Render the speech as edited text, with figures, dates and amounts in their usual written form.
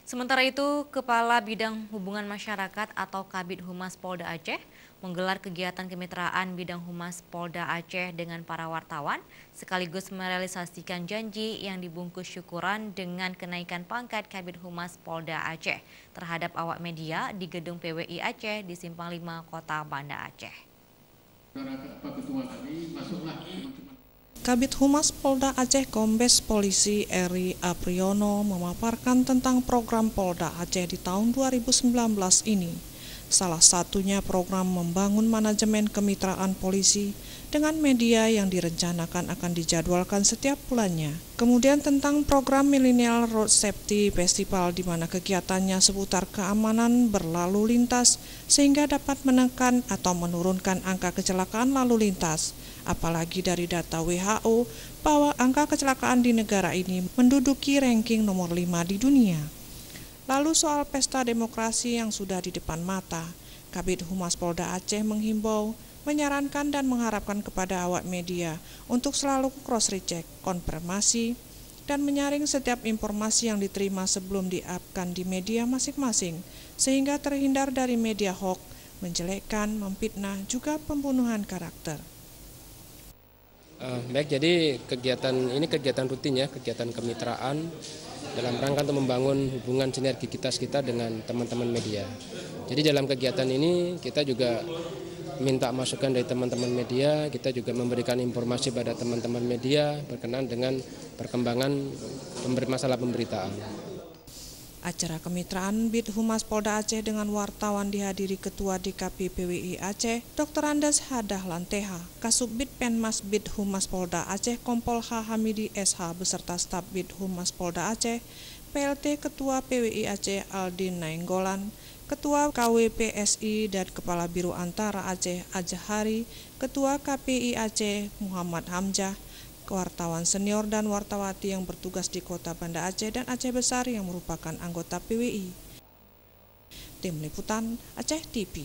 Sementara itu, Kepala Bidang Hubungan Masyarakat atau Kabid Humas Polda Aceh menggelar kegiatan kemitraan Bidang Humas Polda Aceh dengan para wartawan, sekaligus merealisasikan janji yang dibungkus syukuran dengan kenaikan pangkat Kabid Humas Polda Aceh terhadap awak media di Gedung PWI Aceh di Simpang 5, Kota Banda Aceh. Kabid Humas Polda Aceh Kombes Polisi Eri Apriyono memaparkan tentang program Polda Aceh di tahun 2019 ini. Salah satunya program membangun manajemen kemitraan polisi dengan media yang direncanakan akan dijadwalkan setiap bulannya. Kemudian tentang program Millennial Road Safety Festival di mana kegiatannya seputar keamanan berlalu lintas sehingga dapat menekan atau menurunkan angka kecelakaan lalu lintas. Apalagi dari data WHO bahwa angka kecelakaan di negara ini menduduki ranking nomor 5 di dunia. Lalu soal pesta demokrasi yang sudah di depan mata, Kabid Humas Polda Aceh menghimbau, menyarankan dan mengharapkan kepada awak media untuk selalu cross-recheck, konfirmasi, dan menyaring setiap informasi yang diterima sebelum di-up-kan di media masing-masing, sehingga terhindar dari media hoax, menjelekkan, memfitnah, juga pembunuhan karakter. Baik, jadi kegiatan ini kegiatan rutin ya, kegiatan kemitraan dalam rangka untuk membangun hubungan sinergitas kita dengan teman-teman media. Jadi dalam kegiatan ini kita juga minta masukan dari teman-teman media, kita juga memberikan informasi pada teman-teman media berkenaan dengan perkembangan masalah pemberitaan. Acara kemitraan Bid Humas Polda Aceh dengan wartawan dihadiri Ketua DKP PWI Aceh, Dr. Andes Hadahlan TH, Kasubdit Penmas Bid Humas Polda Aceh Kompol H. Hamidi SH beserta staf Bid Humas Polda Aceh, PLT Ketua PWI Aceh Aldin Nainggolan, Ketua KWPSI dan Kepala Biro Antara Aceh Ajahari, Ketua KPI Aceh Muhammad Hamzah, wartawan senior dan wartawati yang bertugas di Kota Banda Aceh dan Aceh Besar yang merupakan anggota PWI. Tim Liputan Aceh TV.